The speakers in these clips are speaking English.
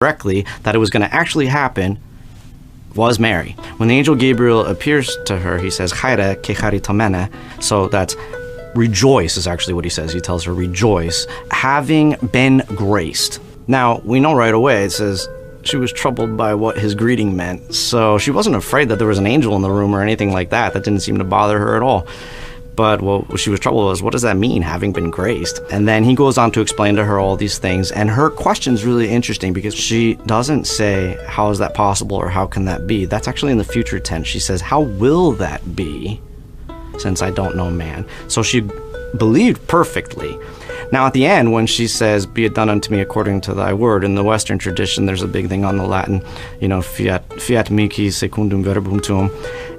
directly that it was going to actually happen was Mary. When the angel Gabriel appears to her, he says, Chaire ke charitomene. So that's rejoice is actually what he says. He tells her, rejoice, having been graced. Now, we know right away, it says she was troubled by what his greeting meant. So she wasn't afraid that there was an angel in the room or anything like that. That didn't seem to bother her at all. But what she was troubled was, what does that mean, having been graced? And then he goes on to explain to her all these things. And her question's really interesting because she doesn't say, how is that possible or how can that be? That's actually in the future tense. She says, how will that be, since I don't know man? So she believed perfectly. Now at the end, when she says, be it done unto me according to thy word, in the Western tradition, there's a big thing on the Latin, fiat mihi secundum verbum tuum.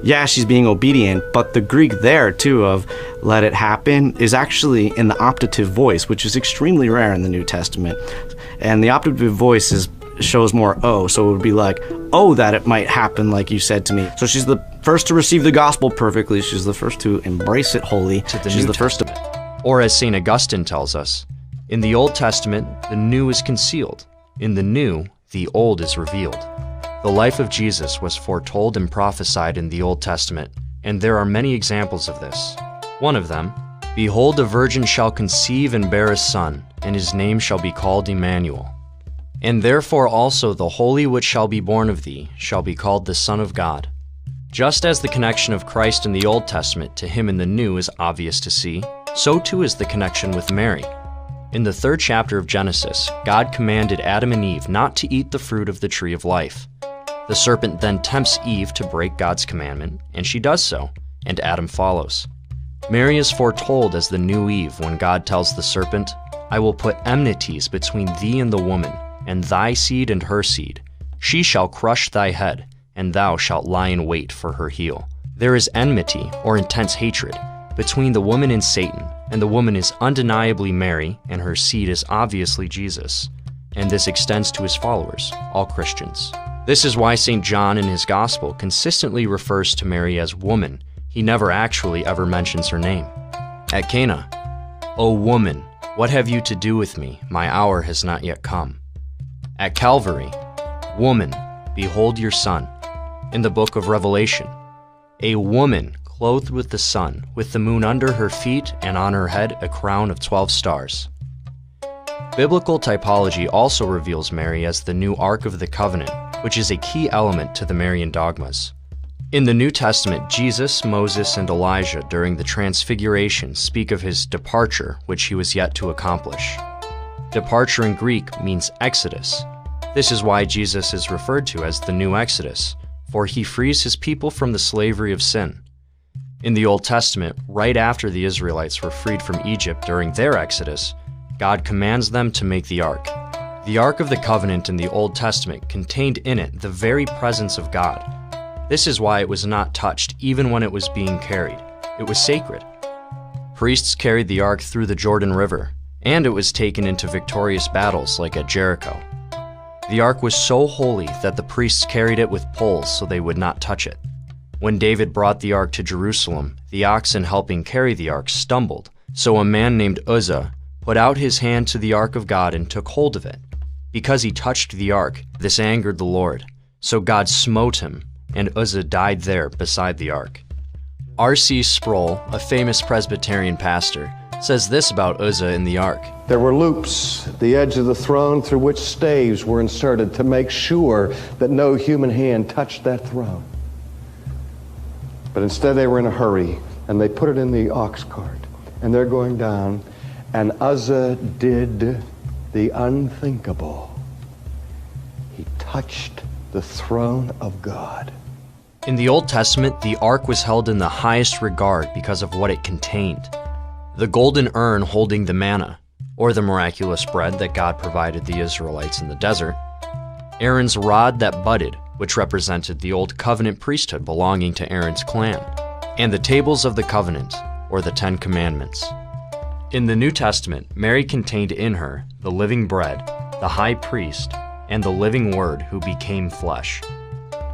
Yeah, she's being obedient, but the Greek there, too, of let it happen, is actually in the optative voice, which is extremely rare in the New Testament. And the optative voice shows more oh, so it would be like, oh, that it might happen like you said to me. So she's the first to receive the gospel perfectly. She's the first to embrace it wholly. She's the first to... Or as St. Augustine tells us, in the Old Testament, the new is concealed. In the new, the old is revealed. The life of Jesus was foretold and prophesied in the Old Testament, and there are many examples of this. One of them, behold, a virgin shall conceive and bear a son, and his name shall be called Emmanuel. And therefore also the Holy which shall be born of thee shall be called the Son of God. Just as the connection of Christ in the Old Testament to him in the New is obvious to see, so too is the connection with Mary. In the 3rd chapter of Genesis, God commanded Adam and Eve not to eat the fruit of the tree of life. The serpent then tempts Eve to break God's commandment, and she does so, and Adam follows. Mary is foretold as the new Eve when God tells the serpent, I will put enmities between thee and the woman, and thy seed and her seed. She shall crush thy head, and thou shalt lie in wait for her heel. There is enmity, or intense hatred, between the woman and Satan, and the woman is undeniably Mary, and her seed is obviously Jesus. And this extends to his followers, all Christians. This is why St. John in his Gospel consistently refers to Mary as woman. He never actually ever mentions her name. At Cana, O woman, what have you to do with me? My hour has not yet come. At Calvary, woman, behold your son. In the book of Revelation, a woman clothed with the sun, with the moon under her feet and on her head a crown of 12 stars. Biblical typology also reveals Mary as the new Ark of the Covenant, which is a key element to the Marian dogmas. In the New Testament, Jesus, Moses, and Elijah during the Transfiguration speak of his departure, which he was yet to accomplish. Departure in Greek means exodus. This is why Jesus is referred to as the new Exodus, for he frees his people from the slavery of sin. In the Old Testament, right after the Israelites were freed from Egypt during their exodus, God commands them to make the ark. The Ark of the Covenant in the Old Testament contained in it the very presence of God. This is why it was not touched even when it was being carried. It was sacred. Priests carried the ark through the Jordan River, and it was taken into victorious battles like at Jericho. The ark was so holy that the priests carried it with poles so they would not touch it. When David brought the ark to Jerusalem, the oxen helping carry the ark stumbled, so a man named Uzzah put out his hand to the ark of God and took hold of it. Because he touched the ark, this angered the Lord. So God smote him, and Uzzah died there beside the ark. R.C. Sproul, a famous Presbyterian pastor, says this about Uzzah in the ark. There were loops at the edge of the throne through which staves were inserted to make sure that no human hand touched that throne. But instead they were in a hurry, and they put it in the ox cart, and they're going down, and Uzzah did the unthinkable. He touched the throne of God. In the Old Testament, the ark was held in the highest regard because of what it contained. The golden urn holding the manna, or the miraculous bread that God provided the Israelites in the desert, Aaron's rod that budded, which represented the Old Covenant priesthood belonging to Aaron's clan, and the tables of the covenant, or the 10 Commandments. In the New Testament, Mary contained in her the living bread, the high priest, and the living Word who became flesh.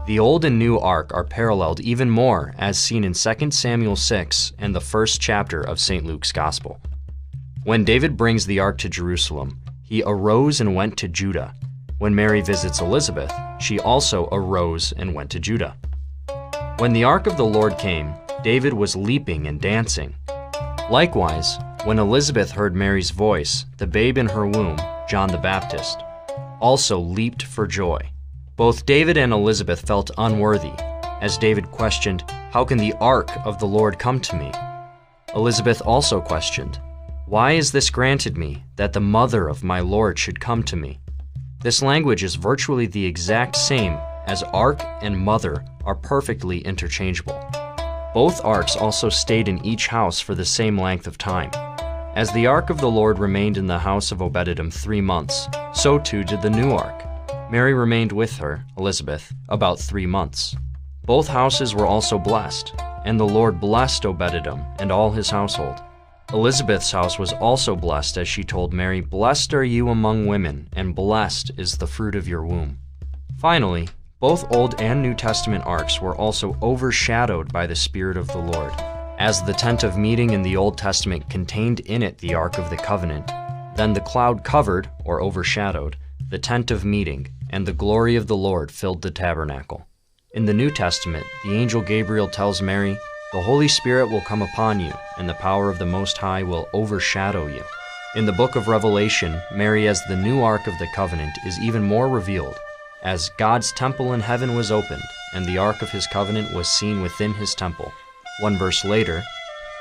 The Old and New Ark are paralleled even more as seen in 2 Samuel 6 and the 1st chapter of St. Luke's Gospel. When David brings the ark to Jerusalem, he arose and went to Judah. When Mary visits Elizabeth, she also arose and went to Judah. When the ark of the Lord came, David was leaping and dancing. Likewise, when Elizabeth heard Mary's voice, the babe in her womb, John the Baptist, also leaped for joy. Both David and Elizabeth felt unworthy, as David questioned, "How can the ark of the Lord come to me?" Elizabeth also questioned, "Why is this granted me, that the mother of my Lord should come to me?" This language is virtually the exact same, as ark and mother are perfectly interchangeable. Both arks also stayed in each house for the same length of time. As the ark of the Lord remained in the house of Obed-Edom 3 months, so too did the new ark. Mary remained with her, Elizabeth, about 3 months. Both houses were also blessed, and the Lord blessed Obed-Edom and all his household. Elizabeth's house was also blessed, as she told Mary, "Blessed are you among women, and blessed is the fruit of your womb." Finally, both Old and New Testament arks were also overshadowed by the Spirit of the Lord. As the tent of meeting in the Old Testament contained in it the Ark of the Covenant, then the cloud covered, or overshadowed, the tent of meeting, and the glory of the Lord filled the tabernacle. In the New Testament, the angel Gabriel tells Mary, "The Holy Spirit will come upon you, and the power of the Most High will overshadow you." In the book of Revelation, Mary as the new Ark of the Covenant is even more revealed, as God's temple in heaven was opened, and the Ark of his covenant was seen within his temple. 1 verse later,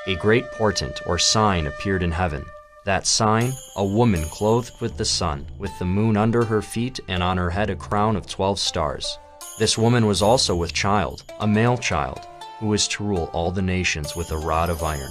a great portent or sign appeared in heaven. That sign, a woman clothed with the sun, with the moon under her feet, and on her head a crown of 12 stars. This woman was also with child, a male child, who is to rule all the nations with a rod of iron.